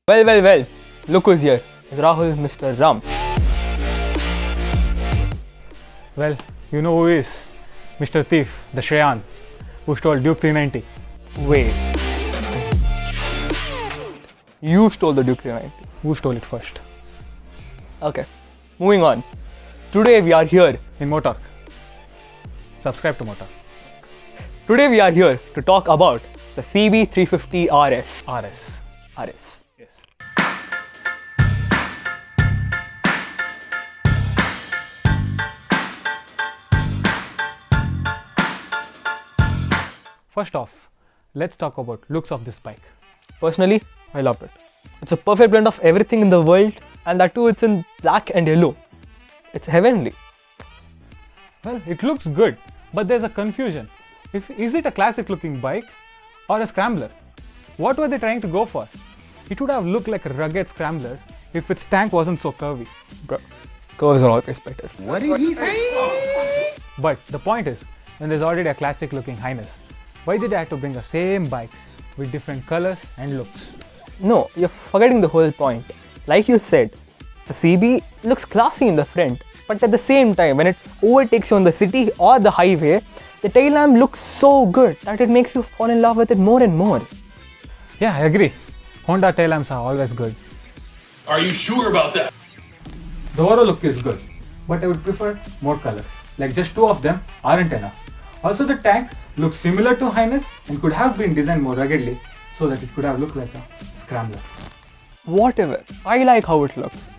Well, look who's here. It's Rahul, Mr. Ram. Well, you know who is Mr. Thief, the Shreyaan, who stole Duke 390. Wait. You stole the Duke 390. Who stole it first? Okay, moving on. Today we are here. In Motorqe. Subscribe to Motorqe. Today we are here to talk about the CB350RS. RS. Yes. First off, let's talk about looks of this bike. Personally, I loved it. It's a perfect blend of everything in the world, and that too it's in black and yellow. It's heavenly. Well, it looks good, but there's a confusion. Is it a classic looking bike or a scrambler? What were they trying to go for? It would have looked like a rugged scrambler if its tank wasn't so curvy. Bro, curves are always better. What did he say? But the point is, when there's already a classic looking Highness, why did they have to bring the same bike with different colors and looks? No, you're forgetting the whole point. Like you said, the CB looks classy in the front, but at the same time, when it overtakes you on the city or the highway, the tail lamp looks so good that it makes you fall in love with it more and more. Yeah, I agree. Honda tail lamps are always good. Are you sure about that? The overall look is good, but I would prefer more colors. Like just two of them aren't enough. Also, the tank looks similar to Highness and could have been designed more ruggedly so that it could have looked like a scrambler. Whatever, I like how it looks.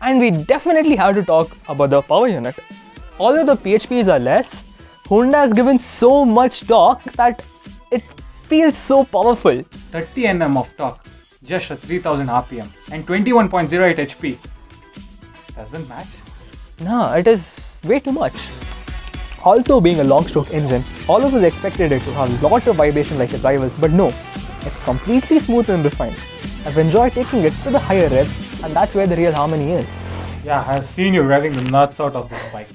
And we definitely have to talk about the power unit. Although the PHPs are less, Honda has given so much torque that it feels so powerful. 30 Nm of torque, just at 3000 RPM and 21.08 HP. Doesn't match? No, it is way too much. Also, being a long stroke engine, all of us expected it to have a lot of vibration like its rivals, but no, it's completely smooth and refined. I've enjoyed taking it to the higher revs, and that's where the real harmony is. Yeah, I've seen you revving the nuts out of this bike.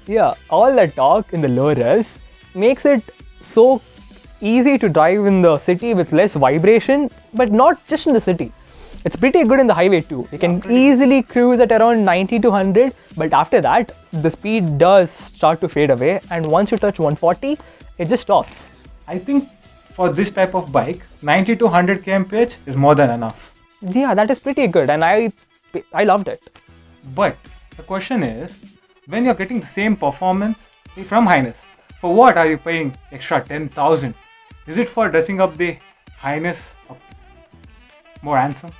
Yeah, all the torque in the lower revs makes it so easy to drive in the city with less vibration, but not just in the city. It's pretty good in the highway too. You can easily cruise at around 90 to 100, but after that, the speed does start to fade away, and once you touch 140, it just stops. I think for this type of bike, 90 to 100 kmph is more than enough. Yeah, that is pretty good, and I loved it. But the question is, when you're getting the same performance from Highness, for what are you paying extra 10,000? Is it for dressing up the Highness more handsome?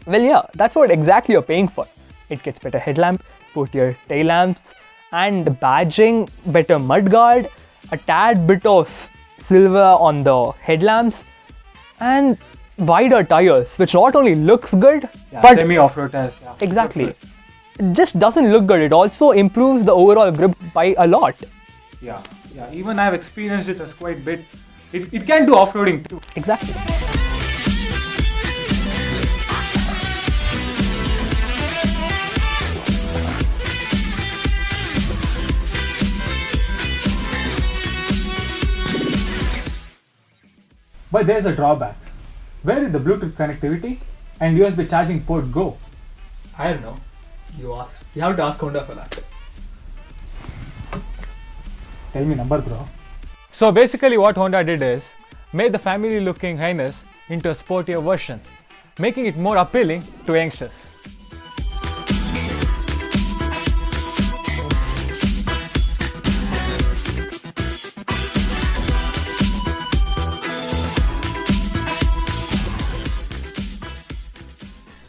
Well, yeah, that's what exactly you're paying for. It gets better headlamp, sportier tail lamps, and badging, better mudguard, a tad bit of silver on the headlamps, and wider tires, which not only looks good, but semi-off-road tires. Yeah. Exactly. It just doesn't look good. It also improves the overall grip by a lot. Yeah. Even I've experienced it as quite a bit. It can do off-roading too. Exactly. But there's a drawback. Where did the Bluetooth connectivity and USB charging port go? I don't know. You have to ask Honda for that. Tell me number, bro. So basically what Honda did is made the family looking Highness into a sportier version, making it more appealing to youngsters.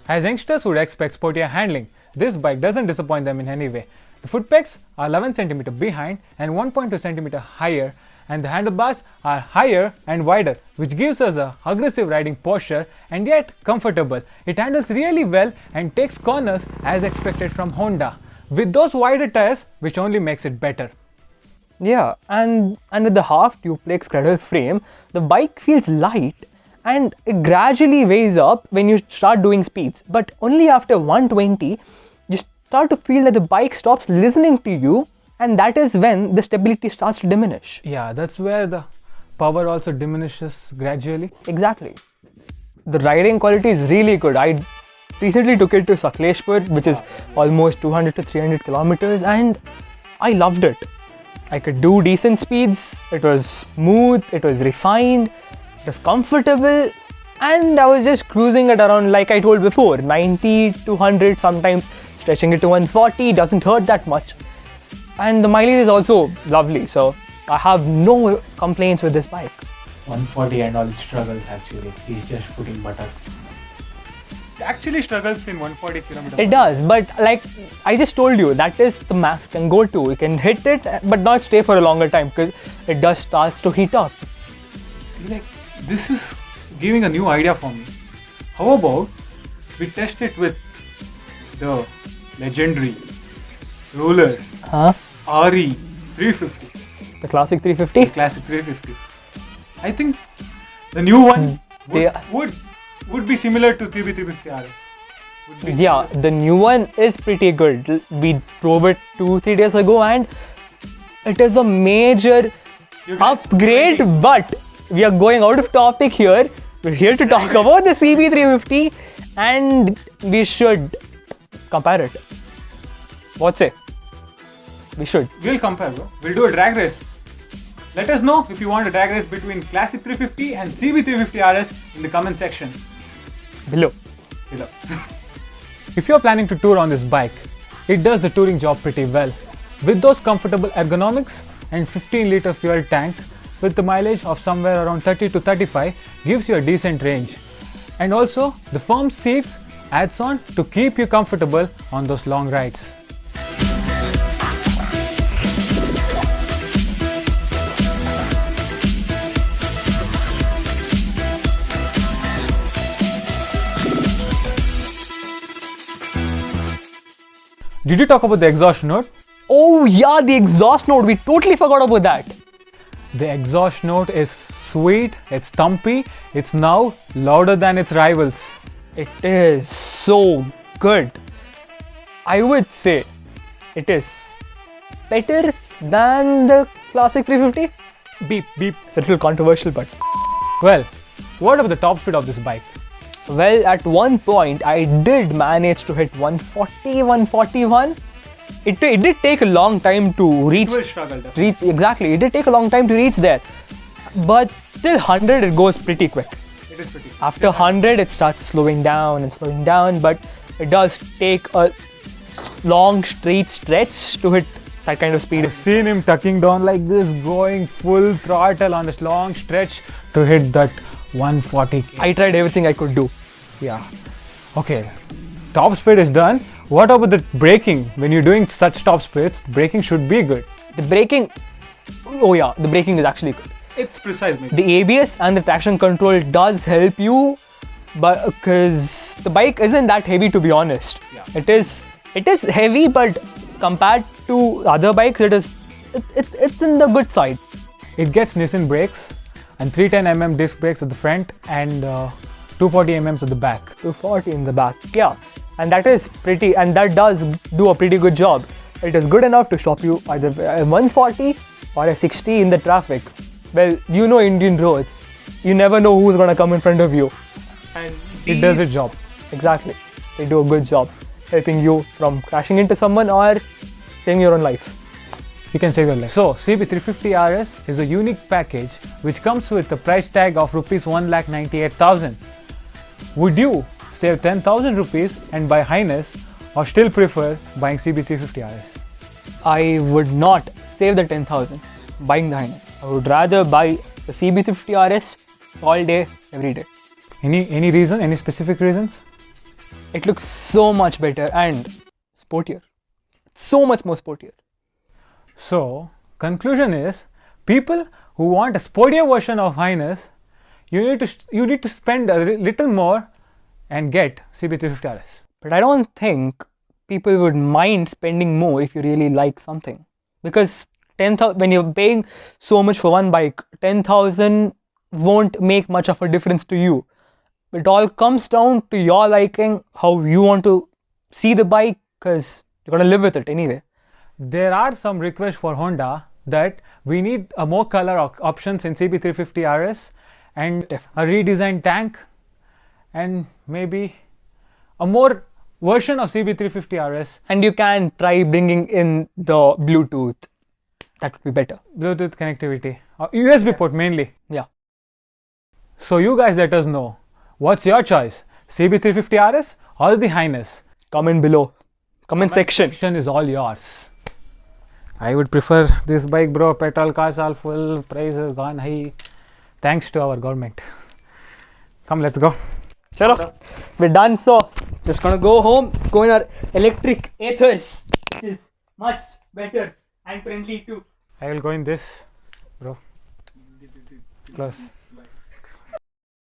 As youngsters would expect sportier handling, this bike doesn't disappoint them in any way. The foot pegs are 11 cm behind and 1.2 cm higher, and the handlebars are higher and wider, which gives us a aggressive riding posture and yet comfortable. It handles really well and takes corners as expected from Honda, with those wider tires which only makes it better. Yeah, and with the half duplex cradle frame, the bike feels light and it gradually weighs up when you start doing speeds. But only after 120, you start to feel that the bike stops listening to you, and that is when the stability starts to diminish. Yeah, that's where the power also diminishes gradually. Exactly. The riding quality is really good. I recently took it to Sakleshpur, which is almost 200 to 300 kilometers, and I loved it. I could do decent speeds, it was smooth, it was refined, it was comfortable, and I was just cruising it around like I told before, 90 to 100, sometimes stretching it to 140, doesn't hurt that much. And the mileage is also lovely, so I have no complaints with this bike. 140 and all struggles actually. He's just putting butter. It actually struggles in 140 kilometers. It does, but like I just told you, that is the max you can go to. You can hit it, but not stay for a longer time because it does starts to heat up. Like, this is giving a new idea for me. How about we test it with the legendary roller RE 350, The classic 350? classic 350. I think the new one would be similar to CB350RS. Yeah, the new one is pretty good. We drove it 2-3 days ago and it is a major upgrade, but we are going out of topic here. We're here to talk about the CB350 and we should compare it. What's it? We should. We'll compare, bro. We'll do a drag race. Let us know if you want a drag race between Classic 350 and CB350RS in the comment section Below. If you're planning to tour on this bike, it does the touring job pretty well. With those comfortable ergonomics and 15-liter fuel tank with the mileage of somewhere around 30 to 35 gives you a decent range. And also the firm seats adds on to keep you comfortable on those long rides. Did you talk about the exhaust note? Oh yeah, the exhaust note. We totally forgot about that. The exhaust note is sweet, it's thumpy, it's now louder than its rivals. It is so good. I would say it is better than the classic 350. Beep, beep. It's a little controversial, but Well, what about the top speed of this bike? well, at one point I did manage to hit 140, 141. It did take a long time to reach. It will struggle, definitely. Exactly, it did take a long time to reach there, but till 100 it goes pretty quick. It is pretty. After 100 it starts slowing down, but it does take a long straight stretch to hit that kind of speed. I've seen him tucking down like this, going full throttle on this long stretch to hit that 140. I tried everything I could do. Yeah. Okay. Top speed is done. What about the braking? When you're doing such top speeds, braking should be good. The braking, oh yeah, the braking is actually good. It's precise, maybe. The ABS and the traction control does help you, but because the bike isn't that heavy, to be honest. Yeah. It is heavy, but compared to other bikes, it's in the good side. It gets Nissan brakes and 310mm disc brakes at the front and 240mm at the back. 240 in the back, yeah, and that is pretty, and that does do a pretty good job. It is good enough to stop you either a 140 or a 60 in the traffic. Well, you know Indian roads, you never know who's gonna come in front of you, and It does its job. exactly, they do a good job helping you from crashing into someone or saving your own life. You can save your life. So, CB350RS is a unique package which comes with a price tag of Rs 1,98,000. Would you save 10,000 rupees and buy Highness, or still prefer buying CB350RS? I would not save the 10,000 buying the Highness. I would rather buy the CB350RS all day, every day. Any reason? Any specific reasons? It looks so much better and sportier. So much more sportier. So, conclusion is, people who want a sportier version of Highness, you need to spend a little more and get CB350RS. But I don't think people would mind spending more if you really like something. Because 10,000, when you're paying so much for one bike, 10,000 won't make much of a difference to you. It all comes down to your liking, how you want to see the bike, because you're going to live with it anyway. There are some requests for Honda that we need a more color options in CB350RS and a redesigned tank and maybe a more version of CB350RS. And you can try bringing in the Bluetooth. That would be better. Bluetooth connectivity. USB port mainly. Yeah. So you guys let us know. What's your choice? CB350RS or the Highness? Comment below. Comment section. Section is all yours. I would prefer this bike, bro. Petrol costs are full, price has gone high. Thanks to our government. Come, let's go. Chalo, we're done. So just gonna go home, go in our electric Aethers, which is much better and friendly too. I will go in this, bro. Close.